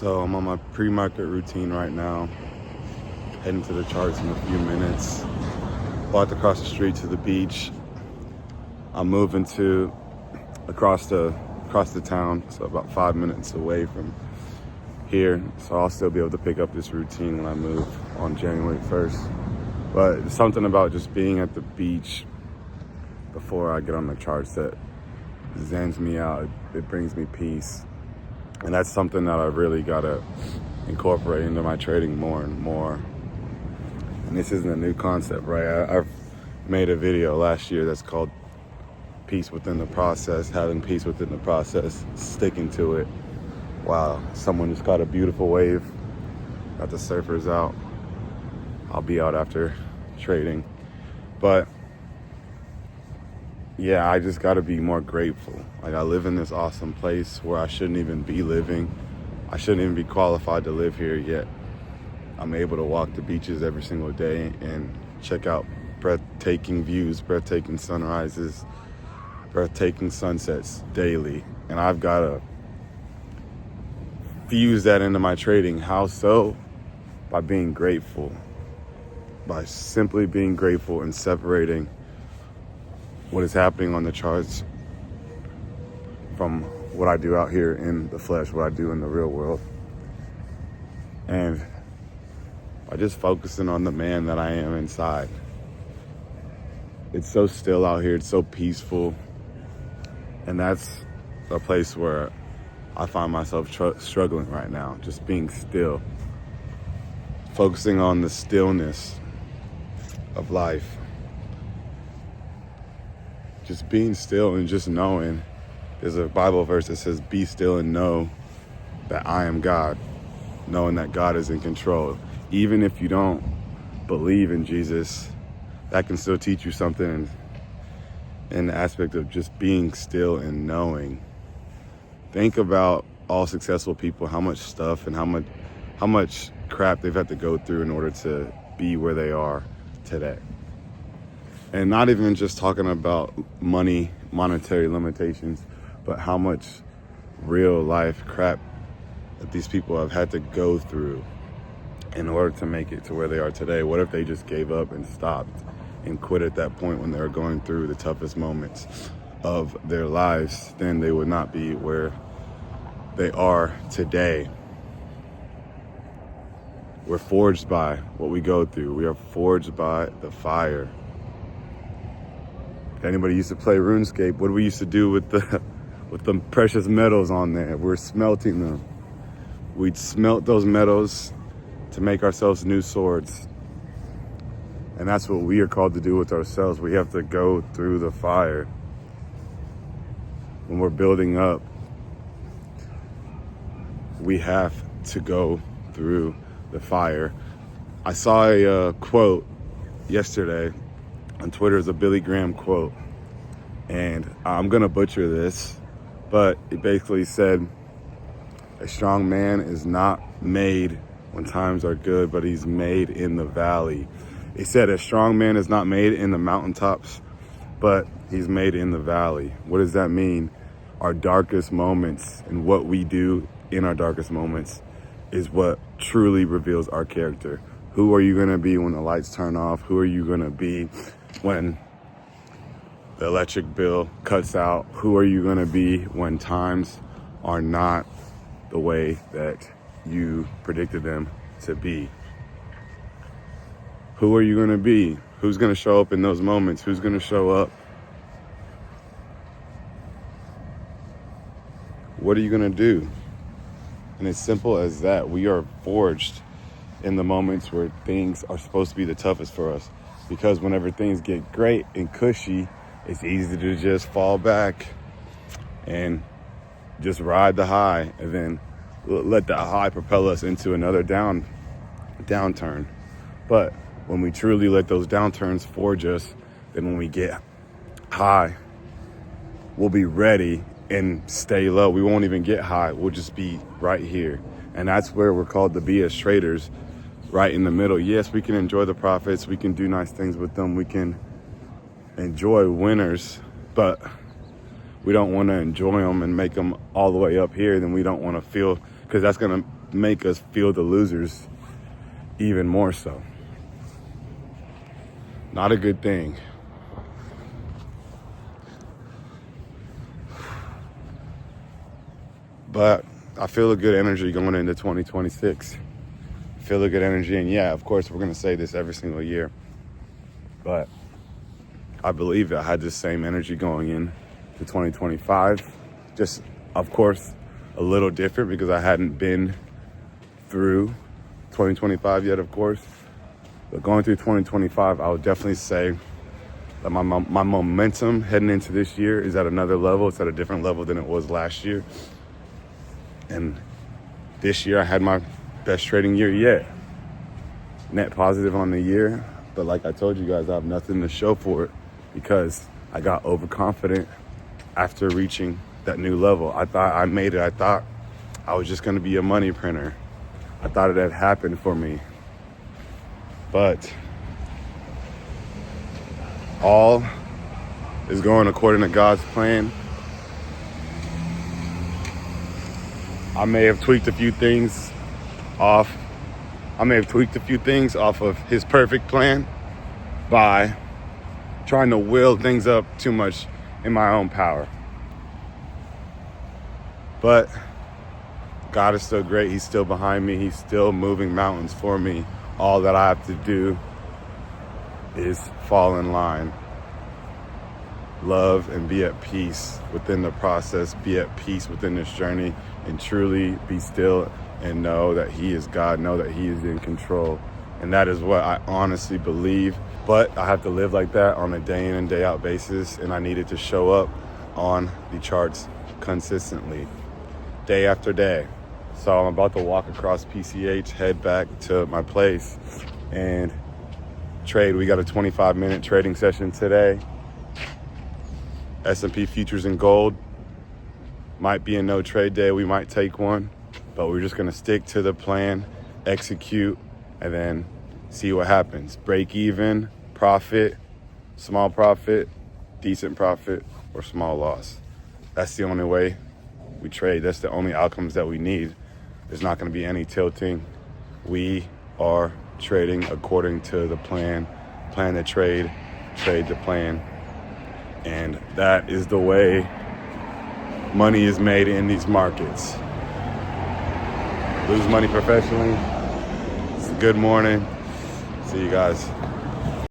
So I'm on my pre-market routine right now, heading to the charts in a few minutes. Walked across the street to the beach. I'm moving to across the town, so about 5 minutes away from here. So I'll still be able to pick up this routine when I move on January 1st. But it's something about just being at the beach before I get on the charts that zens me out. It brings me peace. And that's something that I really gotta incorporate into my trading more and more. And this isn't a new concept, right? I've made a video last year that's called Peace Within the Process, having peace within the process, sticking to it. Wow, someone just caught a beautiful wave, got the surfers out. I'll be out after trading. But yeah, I just gotta be more grateful. Like, I live in this awesome place where I shouldn't even be living. I shouldn't even be qualified to live here, yet I'm able to walk the beaches every single day and check out breathtaking views, breathtaking sunrises, breathtaking sunsets daily. And I've gotta fuse that into my trading. How so? By being grateful. By simply being grateful and separating what is happening on the charts from what I do out here in the flesh, what I do in the real world. And by just focusing on the man that I am inside. It's so still out here, it's so peaceful. And that's a place where I find myself struggling right now, just being still. Focusing on the stillness of life. Just being still and just knowing. There's a Bible verse that says, be still and know that I am God. Knowing that God is in control. Even if you don't believe in Jesus, that can still teach you something in the aspect of just being still and knowing. Think about all successful people, how much stuff and how much crap they've had to go through in order to be where they are today. And not even just talking about money, monetary limitations, but how much real life crap that these people have had to go through in order to make it to where they are today. What if they just gave up and stopped and quit at that point when they were going through the toughest moments of their lives? Then they would not be where they are today. We're forged by what we go through. We are forged by the fire. If anybody used to play RuneScape, what do we used to do with the precious metals on there? We're smelting them. We'd smelt those metals to make ourselves new swords. And that's what we are called to do with ourselves. We have to go through the fire. When we're building up, we have to go through the fire. I saw a quote yesterday on Twitter. It's a Billy Graham quote. And I'm gonna butcher this, but it basically said, a strong man is not made when times are good, but he's made in the valley. He said a strong man is not made in the mountaintops, but he's made in the valley. What does that mean? Our darkest moments and what we do in our darkest moments is what truly reveals our character. Who are you gonna be when the lights turn off? Who are you gonna be when the electric bill cuts out? Who are you gonna be when times are not the way that you predicted them to be? Who are you gonna be? Who's gonna show up in those moments? Who's gonna show up? What are you gonna do? And it's simple as that. We are forged in the moments where things are supposed to be the toughest for us. Because whenever things get great and cushy, it's easy to just fall back and just ride the high and then let the high propel us into another downturn. But when we truly let those downturns forge us, then when we get high, we'll be ready and stay low. We won't even get high. We'll just be right here. And that's where we're called to be as traders, right in the middle. Yes, we can enjoy the profits. We can do nice things with them. We can enjoy winners, but we don't want to enjoy them and make them all the way up here. Then we don't want to feel, because that's going to make us feel the losers even more so. Not a good thing. But I feel a good energy going into 2026. Feel a good energy. And yeah, of course, we're going to say this every single year. But I believe I had this same energy going in to 2025. Just, of course, a little different because I hadn't been through 2025 yet, of course. But going through 2025, I would definitely say that my momentum heading into this year is at another level. It's at a different level than it was last year. And this year I had my best trading year yet. Net positive on the year. But like I told you guys, I have nothing to show for it because I got overconfident after reaching that new level. I thought I made it. I thought I was just going to be a money printer. I thought it had happened for me. But all is going according to God's plan. I may have tweaked a few things off of his perfect plan by trying to will things up too much in my own power. But God is still great. He's still behind me. He's still moving mountains for me. All that I have to do is fall in line, love, and be at peace within the process, be at peace within this journey, and truly be still and know that He is God, know that He is in control. And that is what I honestly believe. But I have to live like that on a day in and day out basis, and I needed to show up on the charts consistently, day after day. So I'm about to walk across PCH, head back to my place, and trade. We got a 25-minute trading session today. S&P futures and gold. Might be a no trade day. We might take one, but we're just going to stick to the plan, execute, and then see what happens. Break even, profit, small profit, decent profit, or small loss. That's the only way we trade. That's the only outcomes that we need. There's not going to be any tilting. We are trading according to the plan to trade the plan. And that is the way money is made in these markets. Lose money professionally. It's a good morning. See you guys.